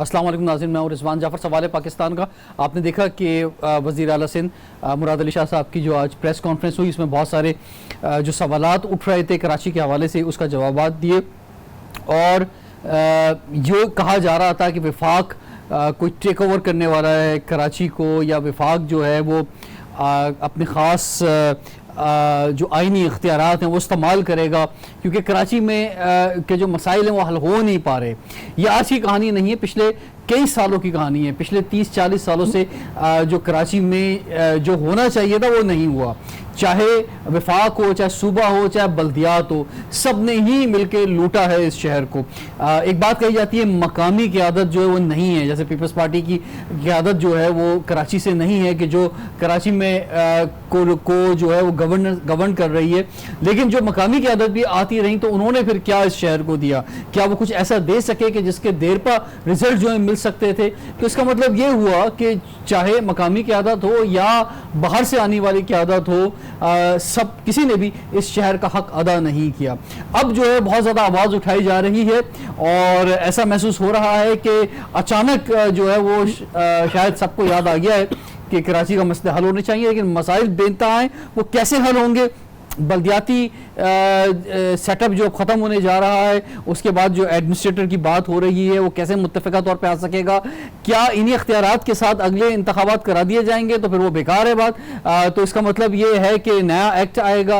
अस्सलाम वालेकुम नाज़रीन, मैं रिजवान जाफ़र। सवाल है पाकिस्तान का। आपने देखा कि वज़ीर आला सिंध मुराद अली शाह साहब की जो आज प्रेस कॉन्फ्रेंस हुई, इसमें बहुत सारे जो सवालात उठ रहे थे कराची के हवाले से, उसका जवाब दिए। और जो कहा जा रहा था कि वफाक कोई टेक ओवर करने वाला है कराची को, या वफाक जो है वो अपने ख़ास जो आइनी इख्तियारात हैं वो इस्तेमाल करेगा, क्योंकि कराची में के जो मसाइल हैं वो हल हो नहीं पा रहे। ये आज की कहानी नहीं है, पिछले कई सालों की कहानी है। पिछले 30-40 सालों से जो कराची में जो होना चाहिए था वो नहीं हुआ। चाहे वफाक हो, चाहे सूबा हो, चाहे बल्दियात हो, सब ने ही मिलकर लूटा है इस शहर को। एक बात कही जाती है मकामी क़यादत जो है वो नहीं है, जैसे पीपल्स पार्टी की क़यादत जो है वो कराची से नहीं है कि जो कराची में को जो है वो गवर्न कर रही है। लेकिन जो मकामी क़यादत भी आती रही तो उन्होंने फिर क्या इस शहर को दिया? क्या वो कुछ ऐसा दे सके कि जिसके देर पा रिजल्ट जो है मिल सकते थे? तो इसका मतलब ये हुआ कि चाहे मकामी क़यादत हो या बाहर से आने वाली क़यादत हो, सब किसी ने भी इस शहर का हक अदा नहीं किया। अब जो है बहुत ज़्यादा आवाज़ उठाई जा रही है और ऐसा महसूस हो रहा है कि अचानक जो है वो शायद सबको याद आ गया है कि कराची का मसले हल होने चाहिए, लेकिन मसाइल बेनतहा हैं, वो कैसे हल होंगे? बल्दियाती सेटअप जो ख़त्म होने जा रहा है, उसके बाद जो एडमिनिस्ट्रेटर की बात हो रही है वो कैसे मुत्तफ़िका तौर पे आ सकेगा? क्या इन्हीं इख्तियारात के साथ अगले इंतखाबात करा दिए जाएंगे तो फिर वो बेकार है बात। तो इसका मतलब ये है कि नया एक्ट आएगा,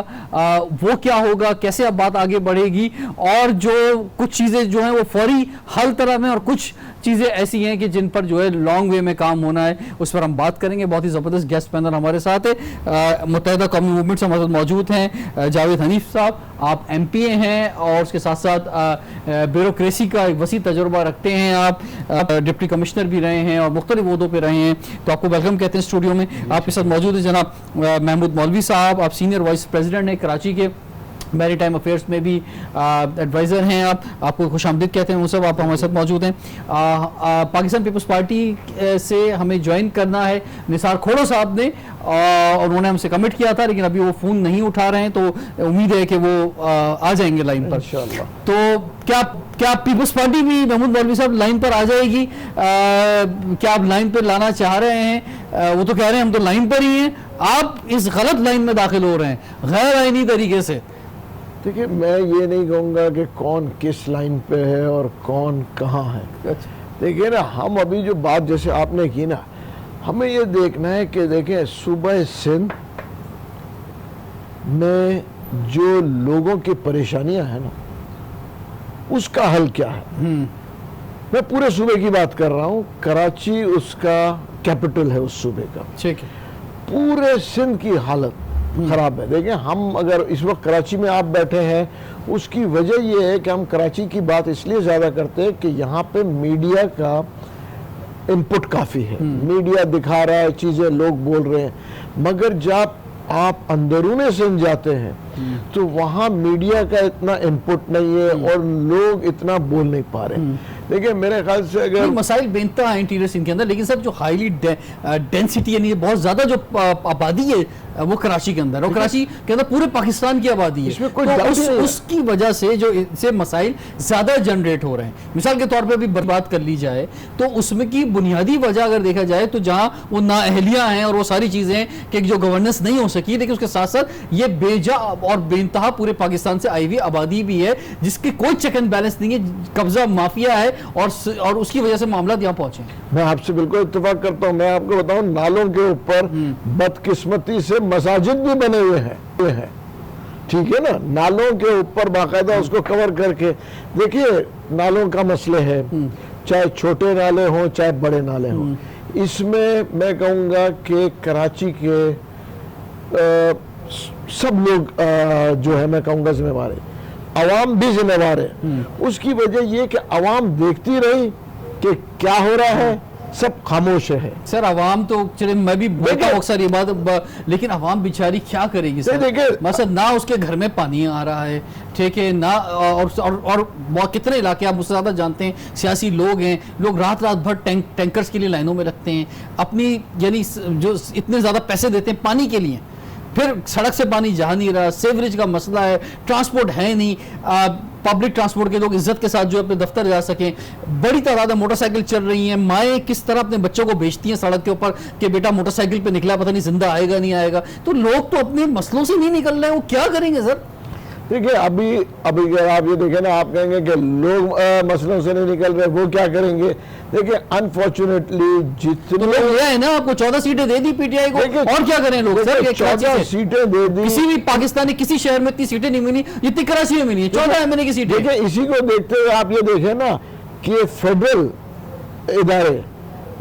वो क्या होगा, कैसे अब बात आगे बढ़ेगी? और जो कुछ चीज़ें जो हैं वो फौरी हल तरफ हैं और कुछ चीज़ें ऐसी हैं कि जिन पर जो है लॉन्ग वे में काम होना है, उस पर हम बात करेंगे। बहुत ही ज़बरदस्त गेस्ट पैनल हमारे साथ है। मुत्तहिदा कौमी मूवमेंट से हमारे साथ मौजूद हैं जावेद हनीफ साहब, आप MPA हैं और उसके साथ साथ ब्यूरोक्रेसी का एक वसी तजुर्बा रखते हैं। आप डिप्टी कमिश्नर भी रहे हैं और मुख्तलिफ ओहदों पर रहे हैं, तो आपको वेलकम कहते हैं स्टूडियो में। आपके साथ मौजूद है जनाब महमूद मौलवी साहब, आप सीनियर वाइस प्रेसिडेंट हैं कराची के, मैरी टाइम अफेयर्स में भी एडवाइज़र हैं। आपको खुशामदीद कहते हैं, वो सब आप हमारे साथ मौजूद हैं। पाकिस्तान पीपल्स पार्टी से हमें ज्वाइन करना है निसार खोड़ो साहब ने, और उन्होंने हमसे कमिट किया था, लेकिन अभी वो फ़ोन नहीं उठा रहे हैं, तो उम्मीद है कि वो आ जाएंगे लाइन पर इंशाअल्लाह। तो क्या पीपल्स पार्टी भी महमूद मौलवी साहब लाइन पर आ जाएगी? क्या आप लाइन पर लाना चाह रहे हैं? वो तो कह रहे हैं हम तो लाइन पर ही हैं, आप इस गलत लाइन में दाखिल हो रहे हैं गैर आईनी तरीके से। देखिए, मैं ये नहीं कहूँगा कि कौन किस लाइन पे है और कौन कहाँ है। देखिए ना, हम अभी जो बात जैसे आपने की ना, हमें ये देखना है कि देखें सूबा सिंध में जो लोगों की परेशानियां हैं ना, उसका हल क्या है। मैं पूरे सूबे की बात कर रहा हूँ, कराची उसका कैपिटल है उस सूबे का, ठीक है। पूरे सिंध की हालत खराब है। देखिए, हम अगर इस वक्त कराची में आप बैठे हैं, उसकी वजह यह है कि हम कराची की बात इसलिए ज़्यादा करते हैं कि यहाँ पे मीडिया का इनपुट काफ़ी है। मीडिया दिखा रहा है चीज़ें, लोग बोल रहे हैं, मगर जब आप अंदरूने सिंध जाते हैं तो वहाँ मीडिया का इतना इनपुट नहीं है और लोग इतना बोल नहीं पा रहे। देखिए, मेरे ख्याल से अगर मसाइल बेनता है इंटीरियर सिंध के अंदर, लेकिन सर जो हाईली डेंसिटी यानी बहुत ज़्यादा जो आबादी है वो कराची के अंदर, और कराची के अंदर पूरे पाकिस्तान की आबादी है, इसमें कोई उसकी वजह से जो इससे मसाइल ज़्यादा जनरेट हो रहे हैं। मिसाल के तौर पे भी बात कर ली जाए तो उसमें की बुनियादी वजह अगर देखा जाए तो जहाँ वो नाअहलियाँ हैं और वो सारी चीज़ें कि जो गवर्नेंस नहीं हो सकी, लेकिन उसके साथ साथ ये बेजा और बेनतहा पूरे पाकिस्तान से आई हुई आबादी भी है जिसकी कोई चेक एंड बैलेंस नहीं है, कब्जा माफिया है, और उसकी वजह से मामला यहाँ पहुंचे। मैं आपसे बिल्कुल इत्तेफाक करता हूँ। मैं आपको बताऊं, नालों के ऊपर बदकिस्मती से मसाजिद भी बने हुए हैं, ठीक है ना, नालों के ऊपर बाकायदा उसको कवर करके। देखिए, नालों का मसले है, चाहे छोटे नाले हों चाहे बड़े नाले हों, इसमें मैं कहूँगा कि कराची के सब लोग जो है मैं कहूँगा जिम्मेवार है, अवाम भी जिम्मेवार है। उसकी वजह ये कि अवाम देखती रही कि क्या हो रहा है, सब खामोश है। सर अवाम तो चले, मैं भी बोलता हूँ अक्सर ये बात, लेकिन अवाम बेचारी क्या करेगी सर? देखिए, मतलब ना उसके घर में पानी आ रहा है, ठीक है ना, और कितने इलाके आप मुझसे ज़्यादा जानते हैं, सियासी लोग हैं, लोग रात भर टैंकर्स के लिए लाइनों में लगते हैं, अपनी यानी जो इतने ज़्यादा पैसे देते हैं पानी के लिए, फिर सड़क से पानी जा नहीं रहा, सेवरेज का मसला है, ट्रांसपोर्ट है नहीं, पब्लिक ट्रांसपोर्ट के लोग इज्जत के साथ जो अपने दफ्तर जा सकें, बड़ी तादाद में मोटरसाइकिल चल रही हैं, माएँ किस तरह अपने बच्चों को भेजती हैं सड़क के ऊपर कि बेटा मोटरसाइकिल पे निकला, पता नहीं जिंदा आएगा नहीं आएगा। तो लोग तो अपने मसलों से नहीं निकल रहे हैं, वो क्या करेंगे सर? देखिए अभी अगर आप ये देखें ना, आप कहेंगे कि लोग मसलों से नहीं निकल रहे, वो क्या करेंगे? देखिए अनफॉर्चुनेटली जितने तो लोग ये है ना, आपको 14 सीटें दे दी पीटीआई को, और क्या करें लोग सर? 14 सीटें दे दी, किसी भी पाकिस्तानी किसी शहर में इतनी सीटें नहीं मिली जितनी कराची में मिली है, 14 एमएलए की सीटें। देखिए इसी को देखते हुए आप ये देखें ना कि ये फेडरल इदारे,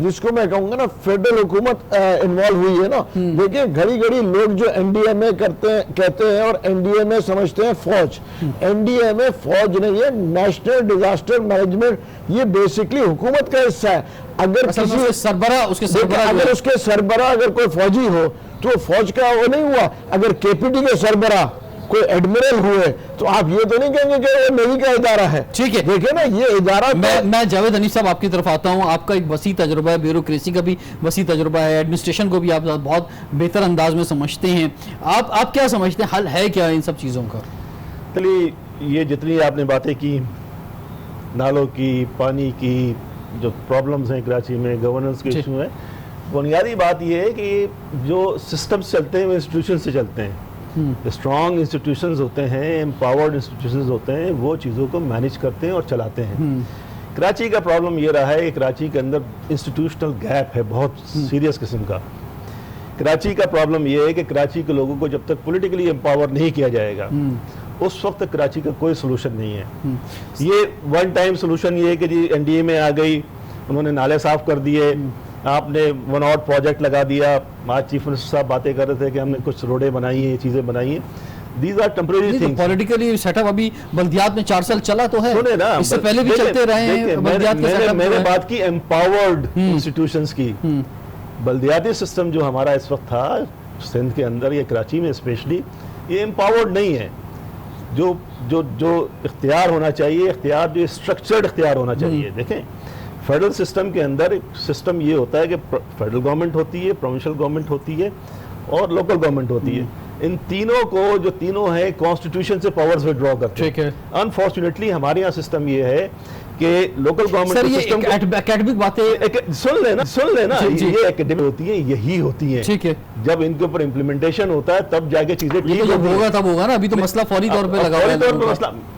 जिसको मैं कहूंगा ना फेडरल हुकूमत इन्वॉल्व हुई है ना, देखिए घड़ी घड़ी लोग जो एनडीएमए कहते हैं और एनडीएमए समझते हैं फौज। एनडीएमए फौज नहीं है, नेशनल डिजास्टर मैनेजमेंट, ये बेसिकली हुकूमत का हिस्सा है। अगर किसी सरबरा उसके अगर उसके सरबरा अगर कोई फौजी हो तो फौज का वो नहीं हुआ। अगर केपीटी के सरबरा कोई एडमिरल हुए तो आप ये तो नहीं कहेंगे कि वो नेवी का इदारा है। ठीक है, देखिए ना ये इदारा। मैं जावेद हनीफ साहब आपकी तरफ आता हूं। आपका एक वसी तजुर्बा है, ब्यूरोक्रेसी का भी वसी तजुर्बा है, एडमिनिस्ट्रेशन को भी आप बहुत बेहतर अंदाज में समझते हैं। आप क्या समझते हैं, हल है क्या इन सब चीज़ों का? चलिए, ये जितनी आपने बातें की, नालों की, पानी की, जो प्रॉब्लम्स हैं कराची में, गवर्नेंस के इशू हैं, बुनियादी बात ये है कि जो सिस्टम्स चलते हैं वो इंस्टीट्यूशन से चलते हैं। स्ट्रॉन्ग इंस्टीट्यूशंस होते हैं, एम्पावर्ड इंस्टीट्यूशंस होते हैं, वो चीज़ों को मैनेज करते हैं और चलाते हैं। कराची का प्रॉब्लम ये रहा है कि कराची के अंदर इंस्टीट्यूशनल गैप है बहुत सीरियस किस्म का। कराची का प्रॉब्लम ये है कि कराची के लोगों को जब तक पॉलिटिकली एम्पावर नहीं किया जाएगा उस वक्त तक कराची का कोई सोल्यूशन नहीं है। ये वन टाइम सोल्यूशन ये है कि जी एनडीए में आ गई, उन्होंने नाले साफ कर दिए, आपने वन आउट प्रोजेक्ट लगा दिया। आज चीफ मिनिस्टर साहब बातें कर रहे थे कि हमने कुछ रोडें बनाई हैं, चीज़ें बनाई हैं। These are temporary things. Politically setup अभी बल्दियात में 4 साल चला तो है, सुने ना, इससे पहले भी चलते रहे हैं बल्दियात के सेटअप। मैंने बात की एम्पावर्ड इंस्टीट्यूशंस की। बल्दियाती सिस्टम जो हमारा इस वक्त था सिंध के अंदर या कराची में स्पेशली, ये एम्पावर्ड नहीं है। जो जो जो इख्तियार होना चाहिए, इख्तियार जो स्ट्रक्चर्ड इख्तियार होना चाहिए। देखें, फेडरल सिस्टम के अंदर एक सिस्टम ये होता है कि फेडरल गवर्नमेंट होती है, प्रोविंशियल गवर्नमेंट होती है और लोकल गवर्नमेंट होती है। इन तीनों को, जो तीनों हैं, कॉन्स्टिट्यूशन से पावर्स विड्रॉ करते हैं। ठीक है। अनफॉर्चुनेटली हमारे यहाँ सिस्टम ये है कि लोकल गवर्नमेंट सिस्टम एकेडमिक बातें सुन लेना ये एकेडमिक होती है, यही होती है। ठीक है, जब इनके ऊपर इम्प्लीमेंटेशन होता है तब जाके चीजें ठीक होगा, तब होगा ना। अभी तो मसला फौरी तौर पे लगा हुआ है।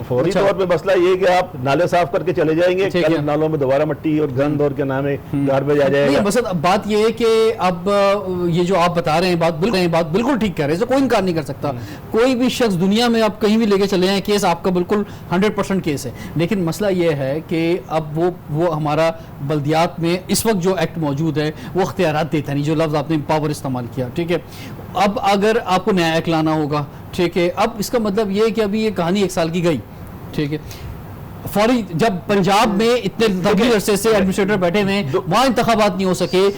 फौरी तौर पे मसला ये कि आप नाले साफ करके चले जाएंगे, कल नालों में दोबारा मिट्टी और गंद और क्या नाम है गार्बेज आ जाएगा। बस बात ये है कि अब ये जो आप बता रहे हैं बात बिल्कुल ठीक कह रहे हैं, कोई इनकार नहीं कर सकता। कोई भी शख्स दुनिया में आप कहीं भी लेके चले जाएं, केस आपका बिल्कुल 100% केस है। लेकिन मसला ये है कि अब वो हमारा बल्दियात में इस वक्त जो एक्ट मौजूद है वो अख्तियारात देता नहीं, जो लफ्ज़ आपने पावर इस्तेमाल किया। ठीक है, अब अगर आपको नया एक्ट लाना होगा, ठीक है, अब इसका मतलब ये है कि अभी ये कहानी 1 साल की गई। ठीक है, फौरी जब पंजाब में इतने लंबे अरसे से एडमिनिस्ट्रेटर बैठे हुए हैं, वहाँ इंतखाबात नहीं हो सके,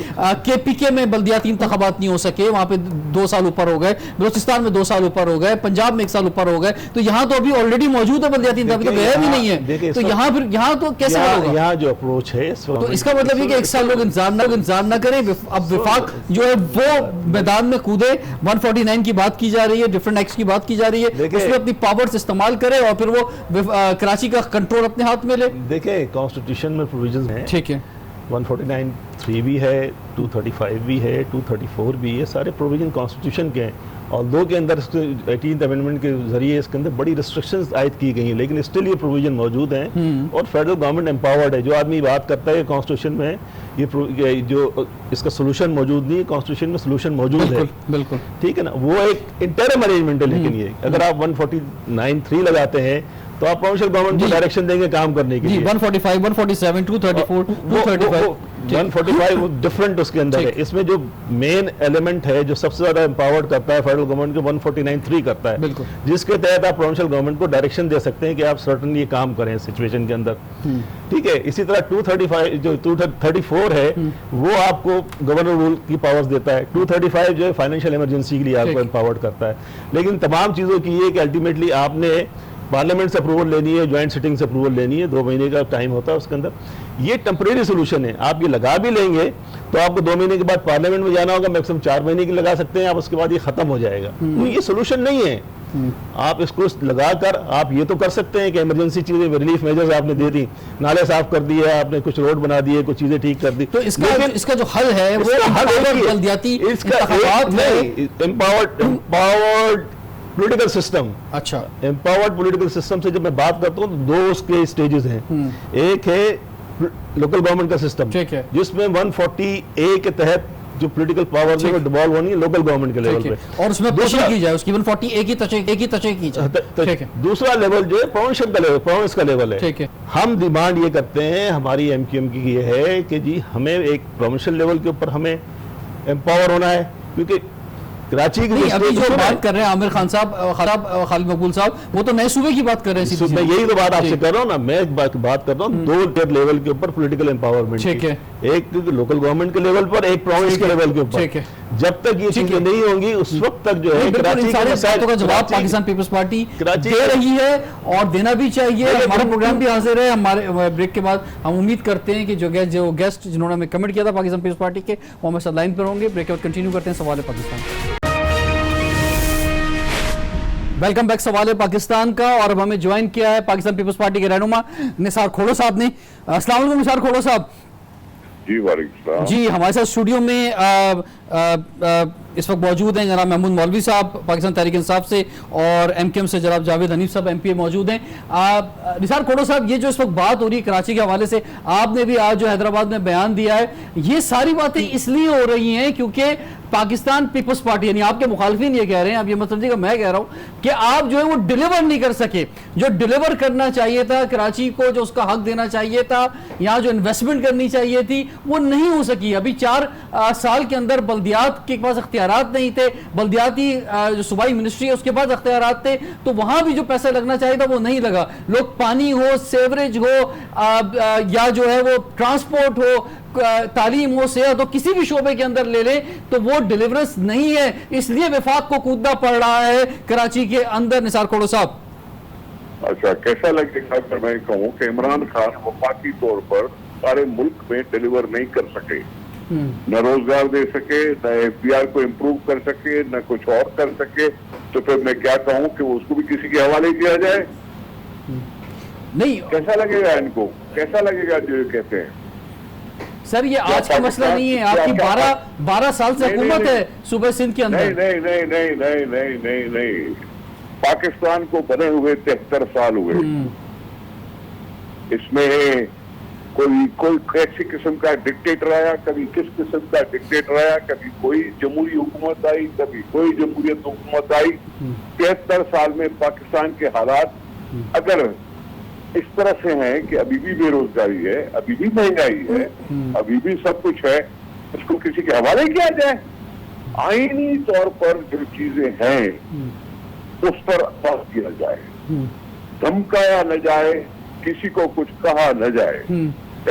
केपीके में बल्दियाती इंतखाबात नहीं हो सके, वहाँ पे 2 साल ऊपर हो गए, बलोचिस्तान में 2 साल ऊपर हो गए, पंजाब में 1 साल ऊपर हो गए, तो यहाँ तो अभी ऑलरेडी मौजूद है बल्दियाती इंतखाब, तो गया भी नहीं है। तो यहाँ तो कैसे होगा? यहाँ जो अप्रोच है तो इसका मतलब ये कि 1 साल लोग इंतजार ना करें। अब विफाक जो है वो मैदान में कूदे, 149 की बात की जा रही है, डिफरेंट एक्ट की बात की जा रही है, उसमें अपनी पावर्स इस्तेमाल करे और फिर वो कराची का कंट्रोल अपने हाथ में ले। देखिए, कॉन्स्टिट्यूशन में प्रोविजंस हैं। ठीक है, 149(3) भी है, 235 भी है, 234 भी है, सारे प्रोविजन कॉन्स्टिट्यूशन के हैं। और 2 के अंदर 18th अमेंडमेंट के जरिए इसके अंदर बड़ी रिस्ट्रिक्शंस आयद की गई हैं, लेकिन स्टिल ये प्रोविजन मौजूद हैं और फेडरल गवर्नमेंट एम्पावर्ड है। जो आदमी बात करता है कॉन्स्टिट्यूशन में ये जो इसका सोल्यूशन मौजूद नहीं है, कॉन्स्टिट्यूशन में सोल्यूशन मौजूद है। बिल्कुल ठीक है ना, वो एक इंटरम अरेंजमेंट है। लेकिन ये अगर आप 149(3) लगाते हैं तो आप प्रोविंशियल गवर्नमेंट को डायरेक्शन देंगे काम करने के लिए। 145, 147, 234, 235, 145 डिफरेंट उसके अंदर है। इसमें जो मेन एलिमेंट है, जो सबसे ज्यादा एम्पावर्ड करता है फेडरल गवर्नमेंट को, 149(3) करता है, जिसके तहत आप प्रोविंशियल गवर्नमेंट को डायरेक्शन दे सकते हैं कि आप सर्टनली ये काम करें सिचुएशन के अंदर। ठीक है, इसी तरह 235 जो 234 है वो आपको गवर्नर रूल की पावर्स देता है। 235 जो है फाइनेंशियल इमरजेंसी के लिए आपको एम्पावर्ड करता है। लेकिन तमाम चीजों की ये कि अल्टीमेटली आपने पार्लियामेंट से अप्रूवल लेनी है, ज्वाइंट सिटिंग से अप्रूवल लेनी है, 2 महीने का टाइम होता है उसके अंदर। ये टेम्परेरी सोल्यूशन है, आप ये लगा भी लेंगे तो आपको 2 महीने के बाद पार्लियामेंट में जाना होगा, मैक्सिमम 4 महीने की लगा सकते हैं आप, उसके बाद ये खत्म हो जाएगा। तो ये सोल्यूशन नहीं है। आप इसको लगाकर आप ये तो कर सकते हैं कि इमरजेंसी चीजें, रिलीफ मेजर्स आपने दे दी, नाले साफ कर दिए, आपने कुछ रोड बना दिए, कुछ चीजें ठीक कर दी, तो इसका जो हल है वो बल्दियाती एम्पावर्ड पॉलिटिकल सिस्टम। अच्छा, एम्पावर्ड पॉलिटिकल सिस्टम से जब मैं बात करता हूँ तो 2 उसके स्टेजेस हैं। एक है लोकल गवर्नमेंट का सिस्टम, ठीक है, जिसमें 140A के तहत जो पॉलिटिकल पावर है वो डिवॉल्व होनी है लोकल गवर्नमेंट के लेवल पे, और उसमें तशरीह की जाए, उसकी 140A की तशरीह की जाए। ठीक है। दूसरा लेवल जो है प्रोविंशियल का लेवल, प्रोविंस का लेवल है। ठीक है। हम डिमांड ये करते हैं, हमारी MQM की ये है कि जी हमें एक प्रोविंशियल लेवल के ऊपर हमें एम्पावर होना है, क्योंकि कराची की अभी जो बात कर रहे हैं आमिर खान साहब, खालिद मकबूल साहब, वो तो नए सूबे की बात कर रहे हैं। मैं यही तो बात आपसे कर रहा हूँ ना, मैं बात कर रहा हूँ 2 लेवल के ऊपर पॉलिटिकल एम्पावरमेंट। ठीक है, एक लोकल गवर्नमेंट के लेवल पर, एक प्रोविंस के लेवल के ऊपर। ठीक है, जब तक ये चीजें नहीं होंगी उस वक्त तक जो है कराची का जवाब पाकिस्तान पीपल्स पार्टी दे रही है और देना भी चाहिए। हमारा प्रोग्राम भी हाजिर है, हमारे ब्रेक के बाद हम उम्मीद करते हैं कि जो गेस्ट जिन्होंने हमें कमेंट किया था पाकिस्तान पीपल्स पार्टी के, वो हमें साथ लाइन पर होंगे। ब्रेक के बाद कंटिन्यू करते हैं सवाल पाकिस्तान। वेलकम बैक सवाल पाकिस्तान का, और अब हमें ज्वाइन किया है पाकिस्तान पीपल्स पार्टी के रहनुमा निसार खोड़ो साहब ने। अस्सलाम वालेकुम निसार खोड़ो साहब। जी वालेकुम जी, हमारे साथ स्टूडियो में इस वक्त मौजूद हैं जनाब महमूद मौलवी साहब पाकिस्तान तहरीक इंसाफ से, और MQM से जनाब जावेद हनीफ साहब MPA मौजूद हैं। निसार खोड़ो साहब, ये जो इस वक्त बात हो रही है कराची के हवाले से, आपने भी आज जो हैदराबाद में बयान दिया है, ये सारी बातें इसलिए हो रही हैं क्योंकि पाकिस्तान पीपल्स पार्टी, यानी आपके मुखालिफिन ये कह रहे हैं, अब ये मत समझिएगा मैं कह रहा हूं कि आप जो है वो डिलीवर नहीं कर सके, जो डिलीवर करना चाहिए था कराची को, जो उसका हक देना चाहिए था, यहाँ जो इन्वेस्टमेंट करनी चाहिए थी, वो नहीं हो सकी। अभी 4 साल के अंदर बल्दियात के पास अख्तियारात नहीं थे, बल्दियाती जो सूबाई मिनिस्ट्री है उसके पास अख्तियारात थे, तो वहां भी जो पैसा लगना चाहिए था वो नहीं लगा। लोग पानी हो, सेवरेज हो, या जो है वो ट्रांसपोर्ट हो, तालीम हो, सेहत हो, किसी भी शोबे के अंदर ले ले तो वो डिलीवरेंस नहीं है, इसलिए विफाक को कूदना पड़ रहा है कराची के अंदर। निसार खोड़ो साहब, अच्छा, कैसा लगेगा अगर मैं कहूँ कि इमरान खान वफाकी तौर पर सारे मुल्क में डिलीवर नहीं कर सके, न रोजगार दे सके, न FDR को इम्प्रूव कर सके, न कुछ और कर सके, तो फिर मैं क्या कहूँ कि उसको भी किसी के हवाले किया जाए? नहीं, कैसा लगेगा इनको, कैसा लगेगा जो ये कहते हैं? सर ये आज का मसला नहीं है, आपकी 12 साल से हुकूमत है सूबे सिंध के अंदर। नहीं, पाकिस्तान को बने हुए 73 साल हुए, इसमें कोई ऐसी किस्म का डिक्टेटर आया, कभी किस किस्म का डिक्टेटर आया, कभी कोई जमहूरी हुकूमत आई, कभी कोई जमहूरियत हुकूमत आई। 73 साल में पाकिस्तान के हालात अगर इस तरह से हैं कि अभी भी बेरोजगारी है, अभी भी महंगाई है, अभी भी सब कुछ है, इसको किसी के हवाले किया जाए? आईनी तौर पर जो चीजें हैं उस पर बात किया जाए, धमकाया न जाए, किसी को कुछ कहा न जाए।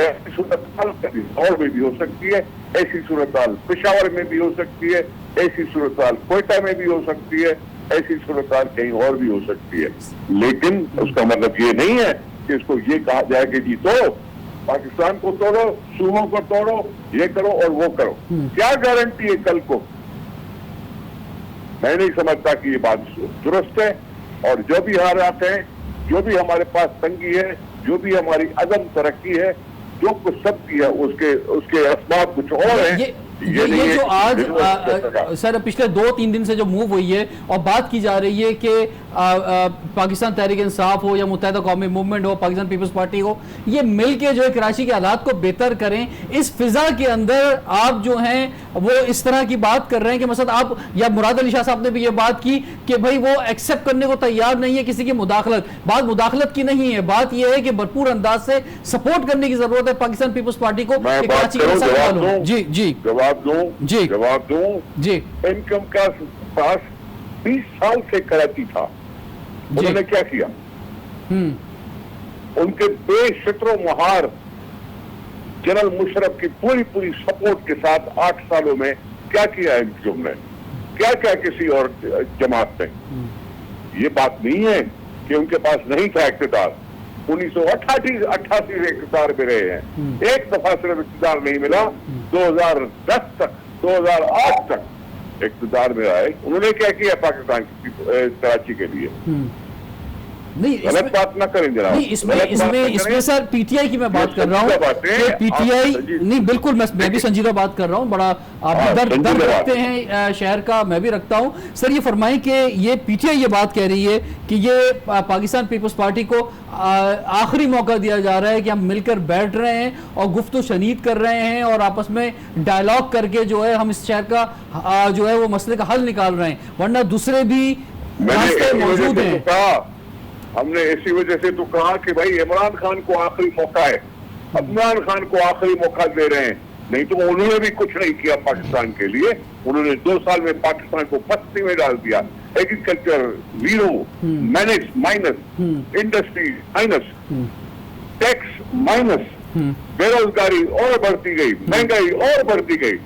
ऐसी सूरत हाल कभी लाहौर में भी हो सकती है, ऐसी सूरत हाल पेशावर में भी हो सकती है, ऐसी सूरत हाल कोयटा में भी हो सकती है, ऐसी सूरत हाल कहीं और भी हो सकती है। लेकिन उसका मतलब ये नहीं है कि इसको ये कहा जाए कि जी तोड़ो, पाकिस्तान को तोड़ो, सूबों को तोड़ो, ये करो और वो करो। क्या गारंटी है कल को? मैं नहीं समझता कि ये बात दुरुस्त है। और जो भी हालात हैं, जो भी हमारे पास तंगी है, जो भी हमारी अदम तरक्की है, जो कुछ सब की है, उसके असबाब कुछ और हैं। ये जो आज सर पिछले 2-3 दिन से जो मूव हुई है और बात की जा रही है कि पाकिस्तान तहरीक इंसाफ हो या मुत्तहिदा कौमी मूवमेंट हो, पाकिस्तान पीपल्स पार्टी हो, ये मिल के जो है कराची के हालात को बेहतर करें, इस फिजा के अंदर आप जो हैं वो इस तरह की बात कर रहे हैं कि मसलन आप या मुराद अली शाह साहब ने भी ये बात की कि भाई वो एक्सेप्ट करने को तैयार नहीं है किसी की मुदाखलत। बात मुदाखलत की नहीं है, बात यह है कि भरपूर अंदाज से सपोर्ट करने की जरूरत है पाकिस्तान पीपल्स पार्टी को। जवाब दूं जी। इनकम का पास 20 साल से कराची था, उन्होंने क्या किया? उनके बेशतरो महार जनरल मुशर्रफ की पूरी सपोर्ट के साथ 8 सालों में क्या किया इनकम ने, क्या किसी और जमात ने? ये बात नहीं है कि उनके पास नहीं था इक़्तिदार। 1988 से इक़्तिदार में रहे हैं, एक दफा सिर्फ इक़्तिदार नहीं मिला। 2010 तक, 2008 तक इक़्तिदार में आए। उन्होंने क्या किया पाकिस्तान की कराची के लिए? नहीं, गलत बात ना करें जनाब। नहीं, इसमें सर पीटीआई की मैं बात कर रहा हूँ कि पीटीआई नहीं, बिल्कुल मैं भी संजीदा बात कर रहा हूँ। बड़ा आप दर्द रखते हैं शहर का, मैं भी रखता हूँ। सर ये फरमाएं कि ये पीटीआई ये बात कह रही है कि ये पाकिस्तान पीपल्स पार्टी को आखिरी मौका दिया जा रहा है कि हम मिलकर बैठ रहे हैं और गुफ्तगू शनीद कर रहे हैं और आपस में डायलॉग करके जो है हम इस शहर का जो है वो मसले का हल निकाल रहे हैं, वरना दूसरे भी रास्ते मौजूद हैं। हमने इसी वजह से तो कहा कि भाई इमरान खान को आखिरी मौका है, इमरान खान को आखिरी मौका दे रहे हैं। नहीं तो उन्होंने भी कुछ नहीं किया पाकिस्तान के लिए। उन्होंने 2 साल में पाकिस्तान को पस्ती में डाल दिया। Agriculture zero, manage minus, industry minus, tax minus, बेरोजगारी और बढ़ती गई, महंगाई और बढ़ती गई।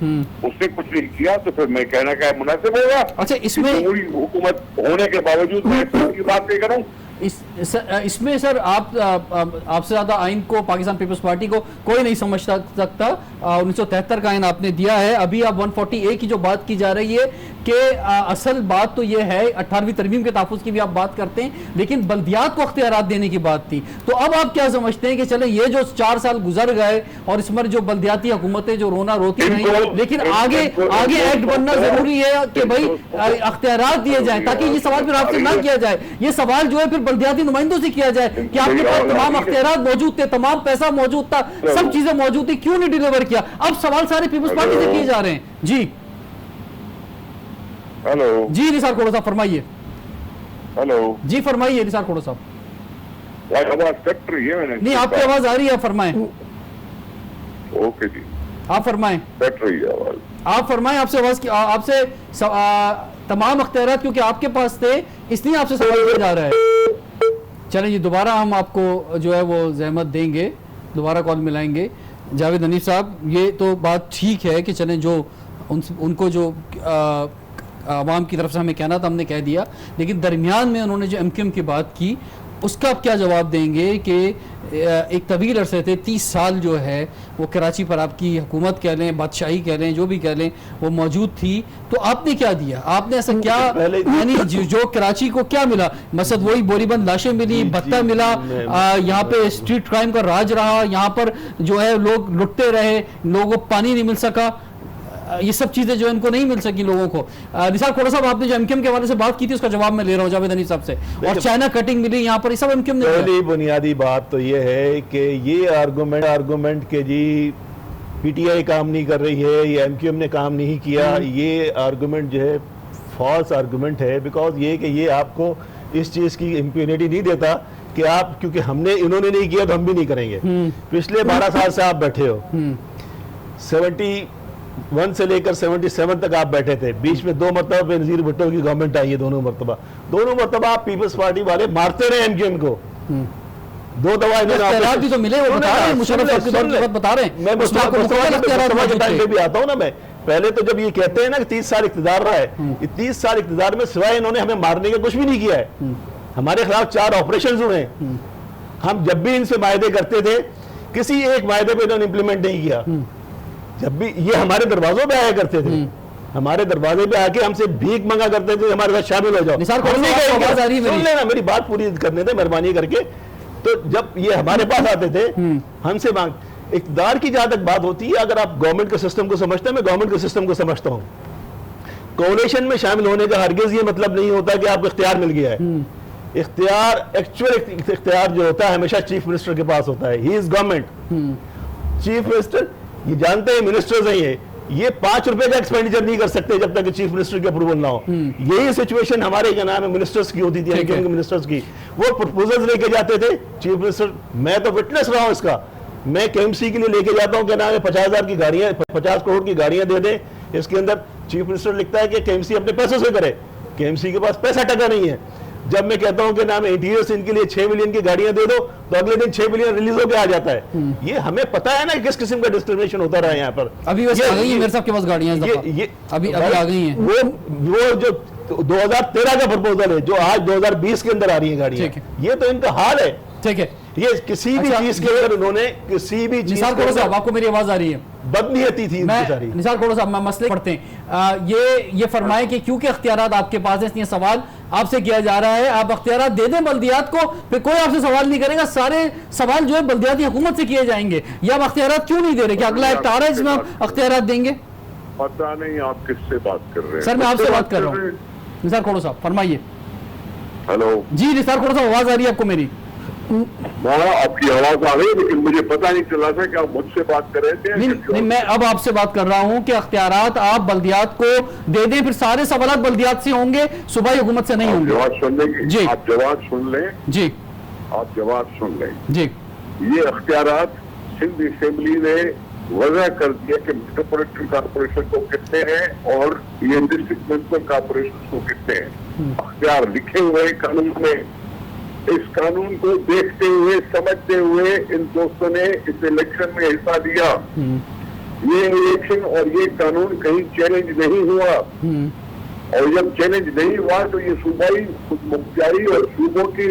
उसने कुछ नहीं किया तो फिर मैं कहना क्या मुनासिब होगा? अच्छा, इसमें जमहूरी हुकूमत होने के बावजूद मैं की बात नहीं करूं। इसमें सर आपसे ज्यादा आइन को पाकिस्तान पीपल्स पार्टी को कोई नहीं समझ सकता। 1973 का आइन आपने दिया है। अभी आप 140A की जो बात की जा रही है कि असल बात तो ये है, 18वीं तरमीम के तहफ़्फ़ुज़ की भी आप बात करते हैं, लेकिन बल्दियात को अख्तियारात देने की बात थी। तो अब आप क्या समझते हैं कि चले ये जो 4 साल गुजर गए और इस पर जो बल्दियाती हुकूमतें जो रोना रोती रही, लेकिन आगे एक्ट बनना जरूरी है कि भाई अख्तियारात दिए जाए, ताकि ये सवाल फिर आपसे ना किया जाए। ये सवाल जो है फिर बल्दियाती नुमाइंदों से किया जाए कि आपके पास तमाम अख्तियारात मौजूद थे, तमाम पैसा मौजूद था, सब चीजें मौजूद थी, क्यों नहीं डिलीवर किया? अब सवाल सारे पीपल्स पार्टी से किए जा रहे हैं। जी हेलो जी निसार खोड़ो साहब फरमाइए। हेलो जी फरमाइए निसार खोड़ो साहब। आवाज कट रही है? मैंने नहीं, आपकी आवाज आ रही है, आप फरमाएं। ओके जी, आप फरमाएं। कट रही है आवाज। आप फरमाएं, आपसे आवाज आपसे तमाम अख्तियारात क्योंकि आपके पास थे, इसलिए आपसे सवाल किया जा रहा है। चलें जी, दोबारा हम आपको जो है वो जहमत देंगे, दोबारा कॉल मिलाएंगे। जावेद हनीफ साहब, ये तो बात ठीक है कि चलें जो उनको जो आवाम की तरफ से हमें कहना था हमने कह दिया, लेकिन दरमियान में उन्होंने जो MQM की बात की उसका आप क्या जवाब देंगे कि एक तवील अरसे थे, 30 साल जो है वो कराची पर आपकी हुकूमत कह लें, बादशाही कह लें, जो भी कह लें, वो मौजूद थी। तो आपने क्या दिया? आपने ऐसा क्या, यानी जो कराची को क्या मिला? मसद वही बोरीबंद लाशें मिली, भत्ता मिला, यहाँ पे स्ट्रीट क्राइम का राज रहा, यहाँ पर जो है लोग लुटते रहे, लोगों को पानी नहीं मिल सका, ये सब चीजें जो इनको नहीं मिल सकी लोगों को। निसार खोड़ा साहब, आपने जो MQM के हवाले से बात की थी उसका जवाब मैं ले रहा हूँ जावेद हनीफ साहब से, और चाइना कटिंग मिली यहाँ पर, ये सब MQM ने। पहली बुनियादी बात तो ये है कि ये आर्गूमेंट के जी PTI काम नहीं कर रही है, ये MQM ने काम नहीं किया, ये आर्गूमेंट जो है फॉल्स आर्गूमेंट है। बिकॉज ये कि ये आपको इस चीज की इम्प्यूनिटी नहीं देता कि आप, क्योंकि इन्होंने नहीं किया तो हम भी नहीं करेंगे। पिछले 12 साल से आप बैठे हो, 71 से लेकर 77 तक आप बैठे थे। बीच में 2 मरतबा बेनजीर भुट्टो की गवर्नमेंट आई है, दोनों मरतबा आप पीपल्स पार्टी वाले मारते रहे MQM को। 2 दफा भी तो मिले, वो बता रहे हैं, मुशर्रफ साहब की बात बता रहे हैं। मैं भी आता हूं ना। मैं पहले तो जब ये कहते हैं ना कि 30 साल इख्तिदार रहा है, 30 साल इख्तिदार में सिवाय इन्होंने हमें मारने का कुछ भी नहीं किया है। हमारे खिलाफ 4 ऑपरेशन हुए हैं। हम जब भी इनसे वायदे करते थे, किसी एक वायदे पे इन्होंने इंप्लीमेंट नहीं किया। जब भी ये हमारे दरवाजों पे आया करते थे, हमारे दरवाजे पे आके हमसे भीख मंगा करते थे, हमारे साथ शामिल हो जाओ। सुन लेना, मेरी बात पूरी करने दे मेहरबानी करके। तो जब ये हमारे पास आते थे, हमसे मांग, इक़्तिदार की जहां तक बात होती है, अगर आप गवर्नमेंट के सिस्टम को समझते हैं, मैं गवर्नमेंट के सिस्टम को समझता हूं। कोalition में शामिल होने का हरगिज ये मतलब नहीं होता कि आपको इख्तियार मिल गया है। इख्तियार, एक्चुअल इख्तियार जो होता है हमेशा चीफ मिनिस्टर के पास होता है। He is government. Chief minister, ये जानते हैं मिनिस्टर्स हैं, ये 5 रुपए का एक्सपेंडिचर नहीं कर सकते जब तक चीफ मिनिस्टर की अप्रूवल ना हो। यही सिचुएशन हमारे क्या नाम है मिनिस्टर्स की होती थी, मिनिस्टर्स की। वो प्रपोजल्स लेके जाते थे चीफ मिनिस्टर, मैं तो विटनेस रहा हूं इसका। मैं KMC के लिए लेके जाता हूं, क्या नाम है, 50,000 की गाड़ियां, 50 करोड़ की गाड़ियां दे दें। इसके अंदर चीफ मिनिस्टर लिखता है कि KMC अपने पैसों से करे। KMC के पास पैसा टका नहीं है। जब मैं कहता हूं कि नाम इंटीरियर से इनके लिए 6 मिलियन की गाड़ियां दे दो तो अगले दिन 6 मिलियन रिलीज होकर आ जाता है। ये हमें पता है ना किस किस्म का डिस्क्रिमिनेशन होता रहा है यहाँ पर। अभी वैसे आ गई है मेरे साहब के पास गाड़ियां इस दफा, अभी आ गई हैं। वो जो 2013 का प्रपोजल है जो आज 2020 के अंदर आ रही है गाड़ियां, ये तो इनका हाल है। ठीक है, ये किसी भी चीज के अंदर उन्होंने किसी भी चीज निसार खोड़ो साहब, आपको मेरी आवाज आ रही है? बदनीयती थी मैं निसार खोड़ो साहब, मैं मसले पढ़ते हैं। ये फरमाए कि क्योंकि अख्तियारात आपके पास है इसलिए सवाल आपसे किया जा रहा है, आप अख्तियारात दे दें बल्दियात को, फिर कोई आपसे सवाल नहीं करेगा, सारे सवाल जो है बल्दियाती हुकूमत से किए जाएंगे। ये आप अख्तियारात क्यों नहीं दे रहे? क्या अगला एक्ट आ रहा है जिसमें हम अख्तियारात देंगे? पता नहीं आप किससे बात कर रहे हैं। सर मैं आपसे बात कर रहा हूँ। निसार खोड़ो साहब फरमाइए। हेलो जी निसार खोड़ो साहब, आवाज आ रही है आपको मेरी? आपकी आवाज आ रही है लेकिन मुझे पता नहीं चला था कि आप मुझसे बात कर रहे थे। नहीं, मैं अब आपसे बात कर रहा हूं कि अख्तियारात आप बल्दियात को दे दें, फिर सारे सवाल बल्दियात से होंगे, सूबाई हुकूमत से नहीं होंगे। जवाब सुन लेंगे जी, आप जवाब सुन लें। जी, आप जवाब सुन लें जी। ये अख्तियारात सिंध असेंबली ने वजह कर दिया कि मेट्रोपॉलिटन कॉर्पोरेशन को कितने हैं और ये डिस्ट्रिक्ट म्युनिसिपल कॉर्पोरेशन को कितने हैं। अख्तियार लिखे हुए कानून में। इस कानून को देखते हुए समझते हुए इन दोस्तों ने इस इलेक्शन में हिस्सा लिया। ये इलेक्शन और ये कानून कहीं चैलेंज नहीं हुआ, और जब चैलेंज नहीं हुआ तो ये सूबाई मुख्तियारी और सूबों की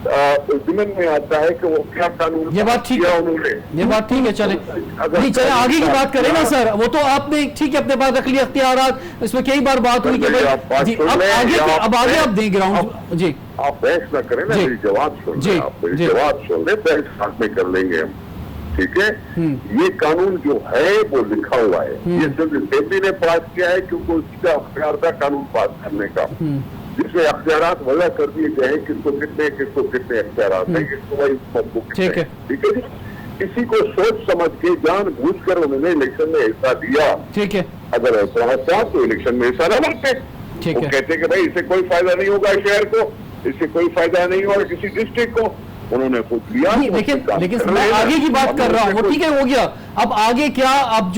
जिम्मन में आता है कि वो क्या कानून ये बात ठीक है, उन्होंने। ये बात ठीक है। चले नहीं, चले आगे की बात करें ना सर, वो तो आपने ठीक है अपने पास रख लिया अख्तियारात, इसमें कई बार बात हुई कि भाई जी, अब आगे आप दें ग्राउंड। जी आप बहस ना करें ना, मेरी जवाब सुन लें। आप मेरी जवाब सुन लें, बहस साथ में कर लेंगे हम, ठीक है। ये कानून जो है वो लिखा हुआ है, ये सिर्फ असेंबली ने पास किया है क्योंकि उसका अख्तियार था कानून पास करने का, जिसमें अख्तियारात वजह कर दिए गए हैं किसको कितने अख्तियारात हैं, किसको भाई सबको कितने। ठीक है जी, किसी को सोच समझ के जानबूझ कर उन्होंने इलेक्शन में हिस्सा दिया। ठीक है, अगर ऐसा होता तो इलेक्शन में हिस्सा न बनते। वो कहते कि भाई इससे कोई फायदा नहीं होगा शहर को, इससे कोई फायदा नहीं होगा किसी डिस्ट्रिक्ट को, उन्होंने खुद लिया। लेकिन मैं आगे की बात कर रहा हूँ, वो ठीक है हो गया। अब आगे क्या, अब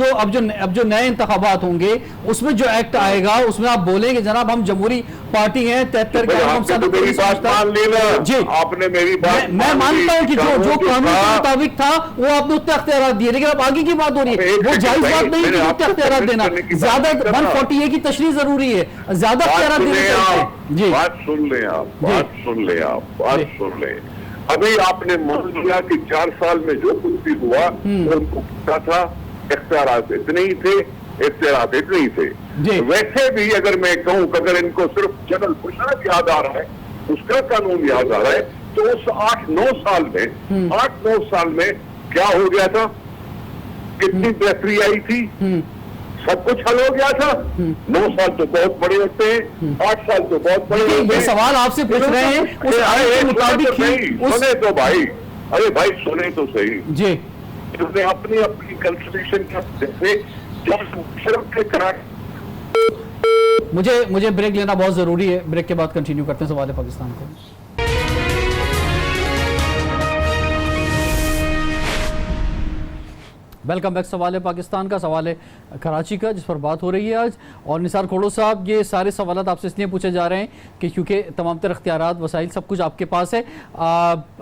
जो नए इंतखाबात होंगे उसमें जो एक्ट आएगा उसमें आप बोलेंगे जनाब हम जमहूरी पार्टी हैं, 73 तो मेरी बात मान लेना जी, आपने मेरी बात मैं मानता हूँ कि जो कानून के मुताबिक था वो आपने उतने अख्तियारात दिए, लेकिन अब आगे की बात हो रही है, वो जायज बात नहीं कि उतने अख्तियारात देना, ज्यादा 140A की तशरीह जरूरी है, ज्यादा अख्तियारात देने जी। बात सुन लें आप, बात सुन लें आप, बात सुन लें। अभी आपने मान लिया कि 4 साल में जो कुछ भी हुआ उनको पता था, इख्तियारात इतने ही थे, इख्तियारात इतने ही थे। वैसे भी अगर मैं कहूँ कि अगर इनको सिर्फ जनरल पुशरत याद आ रहा है, उसका कानून याद आ रहा है, तो उस 8-9 साल में क्या हो गया था, कितनी बेहतरी आई थी, सब कुछ हल हो गया था। 9 साल तो बहुत बड़े होते हैं, 8 साल तो बहुत बड़े होते हैं। ये सवाल आपसे पूछ रहे हैं उस आयत के मुताबिक सुने तो भाई, अरे भाई सुने तो सही जी। उसने अपनी कंस्टिट्यूशन के मुझे ब्रेक लेना बहुत जरूरी है, ब्रेक के बाद कंटिन्यू करते हैं सवाल पाकिस्तान को। Welcome back. सवाल पाकिस्तान का, सवाल है कराची का जिस पर बात हो रही है आज। और निसार खोड़ो साहब, ये सारे सवाल आपसे इसलिए पूछे जा रहे हैं कि क्योंकि तमाम तर अख्तियारात वसाइल सब कुछ आपके पास है।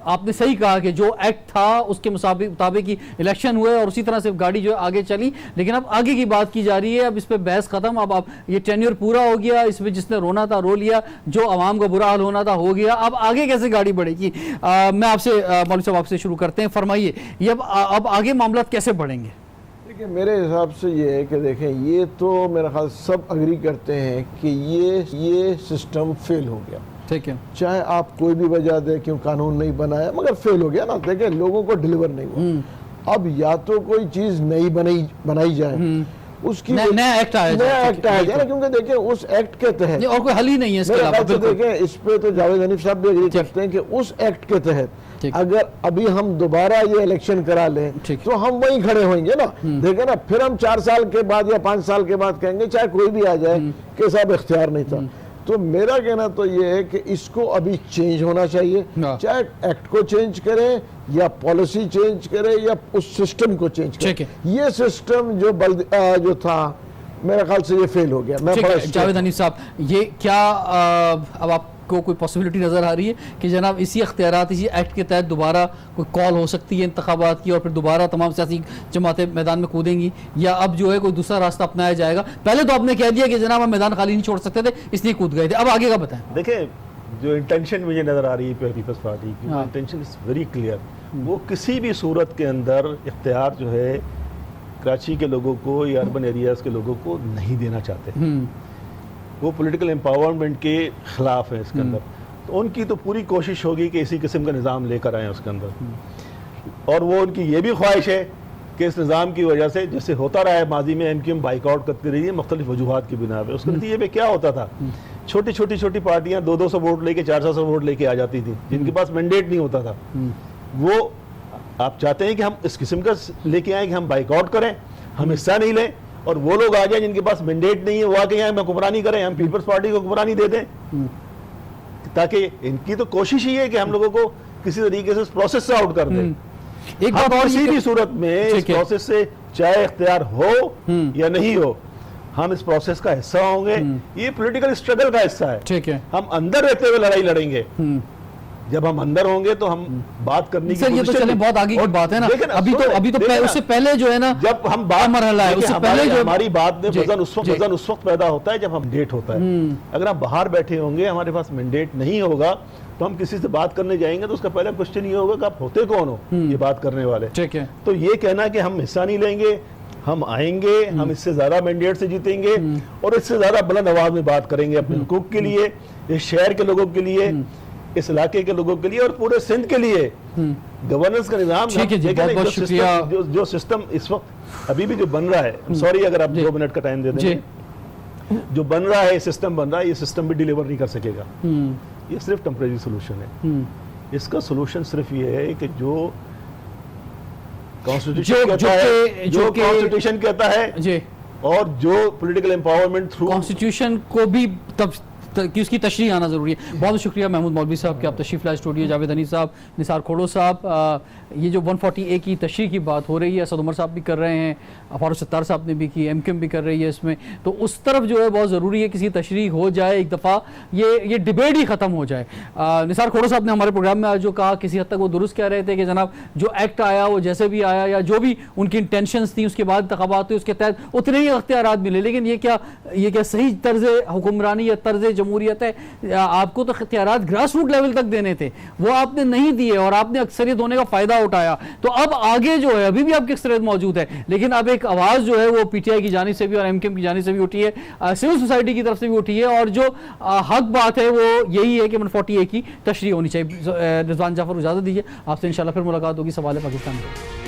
आपने सही कहा कि जो एक्ट था उसके मुताबिक ही इलेक्शन हुए और उसी तरह से गाड़ी जो आगे चली, लेकिन अब आगे की बात की जा रही है, अब इस पर बहस खत्म। अब ये टेन्योर पूरा हो गया, इसमें जिसने रोना था रो लिया, जो आवाम का बुरा हाल होना था हो गया, अब आगे कैसे गाड़ी बढ़ेगी? मैं आपसे मौलवी साहब आपसे शुरू करते हैं, फरमाइए ये अब आगे मामला कैसे बढ़े? देखिए मेरे हिसाब से ये है कि देखें, ये तो मेरा ख्याल सब अग्री करते हैं कि ये सिस्टम फेल हो गया। ठीक है, चाहे आप कोई भी वजह दे क्यों कानून नहीं बनाया, मगर फेल हो गया ना। देखें लोगों को डिलीवर नहीं हुआ। अब या तो कोई चीज नई बनाई जाए, उसकी नया एक्ट आया जाए ना, क्योंकि देखिए उस एक्ट के तहत और कोई हल ही नहीं है इसके अलावा। देखें इस पे तो जावेद हनीफ साहब भी एग्री करते हैं कि उस एक्ट के तहत अगर अभी हम दोबारा ये इलेक्शन करा लें तो हम वहीं खड़े होंगे ना। देखें ना, फिर हम 4 साल के बाद या 5 साल के बाद कहेंगे, चाहे कोई भी आ जाए, कि साहब इख्तियार नहीं था। तो मेरा कहना तो ये है कि इसको अभी चेंज होना चाहिए, चाहे एक्ट को चेंज करें या पॉलिसी चेंज करें या उस सिस्टम को चेंज करें। ये सिस्टम जो था मेरे ख्याल से ये फेल हो गया। मैं जावेद हनीफ साहब, ये क्या अब आप को कोई पॉसिबिलिटी नज़र आ रही है कि जनाब इसी अख्तियारात, इसी एक्ट के तहत दोबारा कोई कॉल हो सकती है इंतखाबात की और फिर दोबारा तमाम सियासी जमातें मैदान में कूदेंगी, या अब जो है कोई दूसरा रास्ता अपनाया जाएगा? पहले तो आपने कह दिया कि जनाब हम मैदान खाली नहीं छोड़ सकते थे इसलिए कूद गए थे, अब आगे का बताएं। देखिए, जो इंटेंशन मुझे नज़र आ रही है पीपल्स पार्टी की, हाँ। Intention is very clear. वो किसी भी सूरत के अंदर इख्तियार जो है कराची के लोगों को या अर्बन एरियाज़ के लोगों को नहीं देना चाहते। वो पॉलिटिकल एम्पावरमेंट के ख़िलाफ़ है इसके अंदर। तो उनकी तो पूरी कोशिश होगी कि इसी किस्म का निज़ाम लेकर आएँ उसके अंदर, और वो उनकी ये भी ख्वाहिश है कि इस निज़ाम की वजह से, जैसे होता रहा है माजी में, MQM बाइकआउट करती रही है मुख्तलिफ वजूहात की बिना पे। उसके नतीजे में क्या होता था, छोटी पार्टियां 200-200 वोट लेके 400 वोट लेके आ जाती थी, जिनके पास मैंडेट नहीं होता था। वो आप चाहते हैं कि हम इस किस्म का लेके आए कि हम बाइकआउट करें, हम हिस्सा नहीं लें, और वो लोग आ जाए जिनके पास मैंडेट नहीं है, वो आके यहाँ हुक्मरानी करें, हम पीपल्स पार्टी को हुक्मरानी दे दें। ताकि इनकी तो कोशिश ही है कि हम लोगों को किसी तरीके से इस प्रोसेस से आउट कर दें। एक बात और, किसी भी सूरत में इस प्रोसेस से चाहे इख्तियार हो या नहीं हो, हम इस प्रोसेस का हिस्सा होंगे। ये पॉलिटिकल स्ट्रगल का हिस्सा है। ठीक है, हम अंदर रहते हुए लड़ाई लड़ेंगे। जब हम अंदर होंगे तो हम बात करने की सर ये तो चले बहुत आगे की बात है ना। अभी तो उससे पहले जो है ना, जब हम बात मरहला है, उससे पहले जो हमारी बात में वजन उस वक्त पैदा होता है जब हम डेट होता है। अगर हम बाहर बैठे होंगे, हमारे पास मैंडेट नहीं होगा, तो हम किसी से बात करने जाएंगे तो उसका पहला क्वेश्चन ये होगा कि आप होते कौन हो ये बात करने वाले। ठीक है, तो ये कहना कि हम हिस्सा नहीं लेंगे, हम आएंगे, हम इससे ज्यादा मैंडेट से जीतेंगे और इससे ज्यादा बुलंद आवाज में बात करेंगे अपने हुकूक के लिए, इस शहर के लोगों के लिए, इस इलाके के लोगों के लिए और पूरे सिंध के लिए। गवर्नेंस का निजाम, जो सिस्टम इस वक्त अभी भी जो बन रहा है, सॉरी अगर आप 2 मिनट का टाइम दे देंगे, जो बन रहा है, सिस्टम बन रहा है, ये सिस्टम भी डिलीवर नहीं कर सकेगा। ये सिर्फ टेम्परेरी सोल्यूशन है। इसका सोल्यूशन सिर्फ ये है कि जो कॉन्स्टिट्यूशन कहता है और जो पॉलिटिकल एम्पावरमेंट थ्रू कॉन्स्टिट्यूशन को भी तब कि उसकी तशरीह आना ज़रूरी है। बहुत शुक्रिया महमूद मौलवी साहब कि आप तशरीफ़ लाए स्टूडियो। जावेद हनी साहब, निसार खोड़ो साहब, ये जो 140A की तशरीह की बात हो रही है, असद उमर साहब भी कर रहे हैं, फारूक सत्तार साहब ने भी की, MQM भी कर रही है इसमें, तो उस तरफ जो है बहुत ज़रूरी है किसी तशरीह हो जाए एक दफ़ा, ये डिबेट ही ख़त्म हो जाए। निसार खोड़ो साहब ने हमारे प्रोग्राम में आज जो कहा, किसी हद तक वो दुरुस्त कह रहे थे कि जनाब जो एक्ट आया वो जैसे भी आया या जो भी उनकी इंटेंशंस थी उसके बाद इंतखाबात हुए उसके तहत उतने ही अख्तियारात मिले, लेकिन ये क्या सही तर्ज हुक्मरानी या तर्ज जमहूरियत है? आपको तो इख्तियारात ग्रास रूट लेवल तक देने थे, वो आपने नहीं दिए और आपने अक्सरियत होने का फायदा उठाया। तो अब आगे जो है, अभी भी आपकी अक्सरियत मौजूद है, लेकिन अब एक आवाज़ जो है वो PTI की जानिब से भी और MQM की जानिब से भी उठी है, सिविल सोसाइटी की तरफ से भी उठी है, और जो हक बात है वो यही है कि 140A की तशरीह होनी चाहिए। रिजवान जाफर, इजाज़त दीजिए, आपसे इंशाल्लाह फिर मुलाकात होगी सवाल पाकिस्तान में।